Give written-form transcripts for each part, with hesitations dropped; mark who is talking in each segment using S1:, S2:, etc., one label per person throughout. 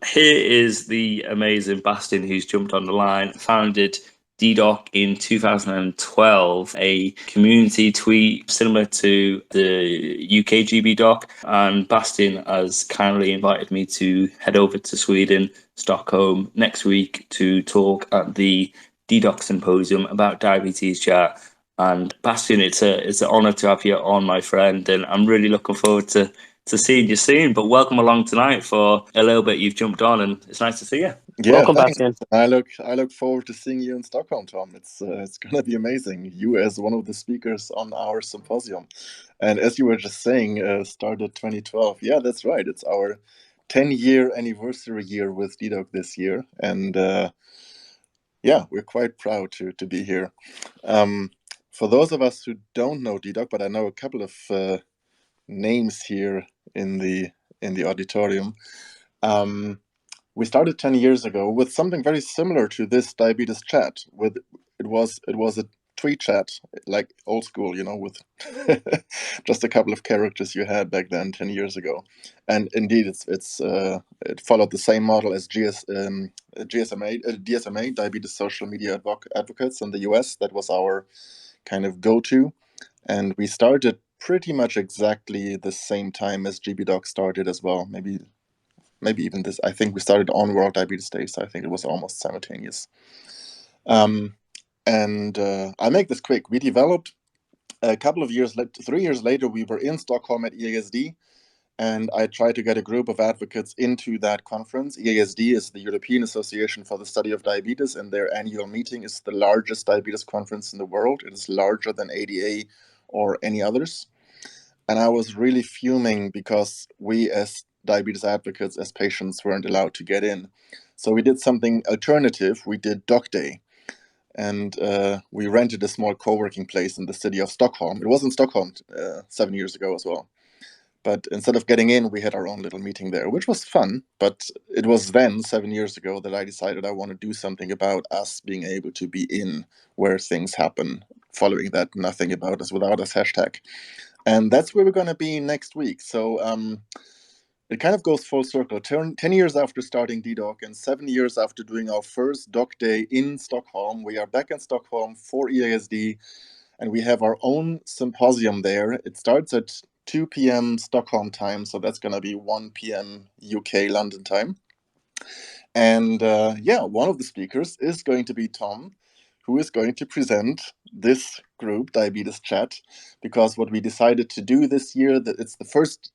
S1: here is the amazing Bastian who's jumped on the line, founded Dedoc in 2012, a community tweet similar to the UK GB doc. And Bastian has kindly invited me to head over to Sweden, Stockholm next week to talk at the Dedoc symposium about diabetes chat. And Bastian, it's an honor to have you on, my friend, and I'm really looking forward to seeing you soon. But welcome along tonight. For a little bit you've jumped on, and it's nice to see you.
S2: Yeah,
S3: welcome,
S2: thanks.
S3: Bastian.
S2: I look forward to seeing you in Stockholm, Tom. It's gonna be amazing. You as one of the speakers on our symposium, and as you were just saying, started 2012. Yeah, that's right. It's our 10-year anniversary year with Dedoc this year, and yeah, we're quite proud to be here. For those of us who don't know Dedoc, but I know a couple of names here in the auditorium. We started 10 years ago with something very similar to this diabetes chat. It was a tweet chat, like old school, with just a couple of characters you had back then 10 years ago. And indeed, it followed the same model as DSMA, Diabetes Social Media Advocates in the US. That was our kind of go-to. And we started pretty much exactly the same time as GBDoc started as well. Maybe even this. I think we started on World Diabetes Day, so I think it was almost simultaneous. I'll make this quick. We developed a couple of years, 3 years later, we were in Stockholm at EASD, and I tried to get a group of advocates into that conference. EASD is the European Association for the Study of Diabetes, and their annual meeting is the largest diabetes conference in the world. It is larger than ADA or any others. And I was really fuming because we as diabetes advocates, as patients, weren't allowed to get in. So we did something alternative. We did Doc Day. And we rented a small co-working place in the city of Stockholm. It was in Stockholm 7 years ago as well. But instead of getting in, we had our own little meeting there, which was fun. But it was then, 7 years ago, that I decided I want to do something about us being able to be in where things happen, following that nothing about us without us hashtag. And that's where we're going to be next week. So it kind of goes full circle. 10 years after starting Dedoc and 7 years after doing our first Doc Day in Stockholm, we are back in Stockholm for EASD, and we have our own symposium there. It starts at 2 p.m. Stockholm time, so that's going to be 1 p.m. UK London time. And yeah, one of the speakers is going to be Tom, who is going to present this group, Diabetes Chat, because what we decided to do this year, that it's the first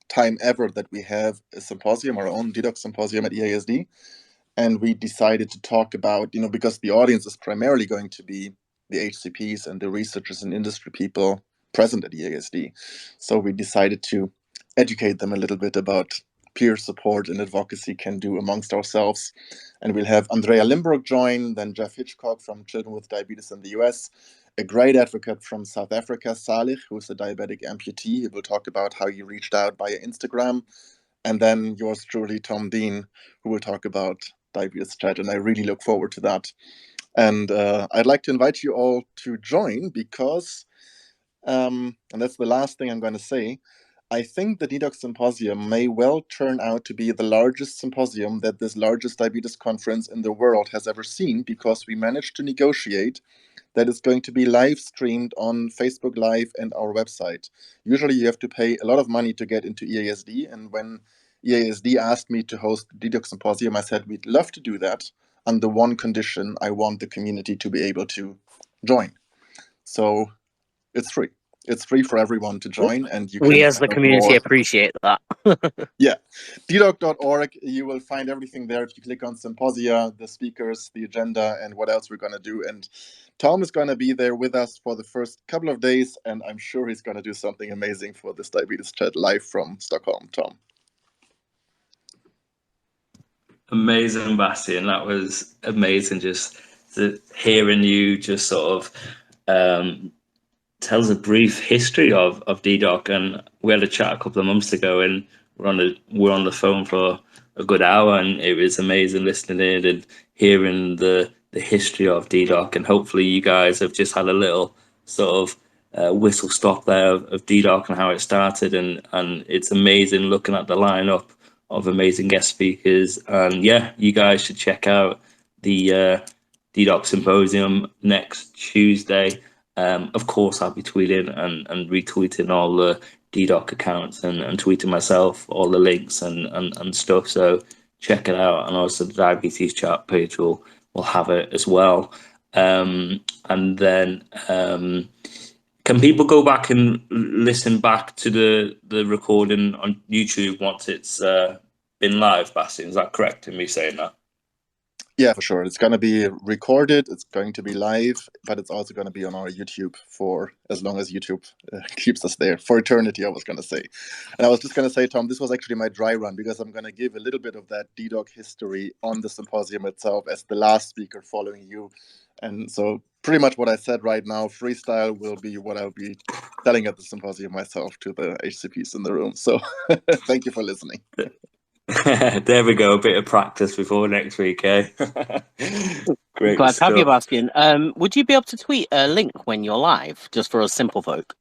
S2: time ever that we have a symposium, our own Dedoc symposium at EASD. And we decided to talk about, because the audience is primarily going to be the HCPs and the researchers and industry people present at EASD. So we decided to educate them a little bit about peer support and advocacy can do amongst ourselves. And we'll have Andrea Limburg join, then Jeff Hitchcock from Children with Diabetes in the US, a great advocate from South Africa, Salih, who's a diabetic amputee. He will talk about how he reached out via Instagram. And then yours truly, Tom Dean, who will talk about Diabetes Chat. And I really look forward to that. And I'd like to invite you all to join because, and that's the last thing I'm going to say, I think the Dedoc Symposium may well turn out to be the largest symposium that this largest diabetes conference in the world has ever seen, because we managed to negotiate that it's going to be live streamed on Facebook Live and our website. Usually you have to pay a lot of money to get into EASD, and when EASD asked me to host the Dedoc Symposium, I said we'd love to do that under one condition: I want the community to be able to join. So it's free. It's free for everyone to join, and you
S3: We
S2: can
S3: as the community appreciate that.
S2: Yeah, dedoc.org, you will find everything there. If you click on Symposia, the speakers, the agenda, and what else we're going to do. And Tom is going to be there with us for the first couple of days, and I'm sure he's going to do something amazing for this Diabetes Chat live from Stockholm. Tom.
S1: Amazing, Bastian. That was amazing. Just hearing you just sort of tell us a brief history of Dedoc. And we had a chat a couple of months ago, and we're on the phone for a good hour, and it was amazing listening in and hearing the history of Dedoc. And hopefully you guys have just had a little sort of whistle stop there of Dedoc and how it started, and it's amazing looking at the lineup of amazing guest speakers. And yeah, you guys should check out the Dedoc Symposium next Tuesday. Of course, I'll be tweeting and retweeting all the Dedoc accounts and tweeting myself all the links and stuff. So check it out. And also the Diabetes Chat page will have it as well. And then can people go back and listen back to the recording on YouTube once it's been live, Bastian? Is that correct in me saying that?
S2: Yeah, for sure. It's going to be recorded, it's going to be live, but it's also going to be on our YouTube for as long as YouTube keeps us there. For eternity, I was going to say. And I was just going to say, Tom, this was actually my dry run, because I'm going to give a little bit of that Dedoc history on the symposium itself as the last speaker following you. And so pretty much what I said right now, freestyle will be what I'll be telling at the symposium myself to the HCPs in the room. So thank you for listening.
S1: There we go, a bit of practice before next week, eh? Great
S3: Glad to have you,
S1: stuff.
S3: Bastian. Would you be able to tweet a link when you're live, just for us simple folk?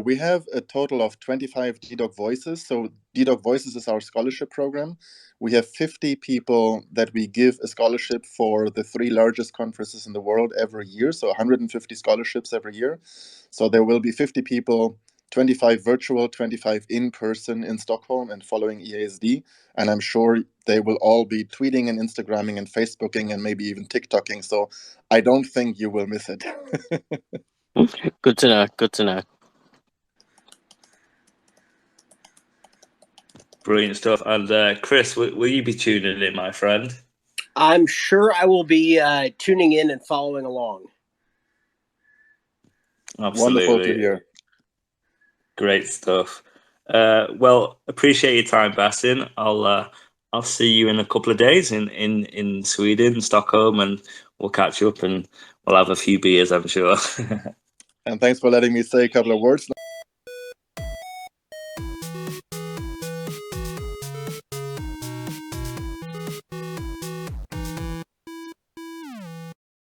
S2: We have a total of 25 Dedoc Voices. So Dedoc Voices is our scholarship program. We have 50 people that we give a scholarship for the 3 largest conferences in the world every year. So 150 scholarships every year. So there will be 50 people, 25 virtual, 25 in person in Stockholm and following EASD. And I'm sure they will all be tweeting and Instagramming and Facebooking and maybe even TikToking. So I don't think you will miss it.
S3: Good to know. Good to know.
S1: Brilliant stuff. And Chris, will you be tuning in, my friend?
S4: I'm sure I will be tuning in and following along.
S1: Absolutely.
S2: Wonderful to hear.
S1: Great stuff. Well, appreciate your time, Bastian. I'll see you in a couple of days in Sweden, Stockholm, and we'll catch up and we'll have a few beers, I'm sure.
S2: And thanks for letting me say a couple of words.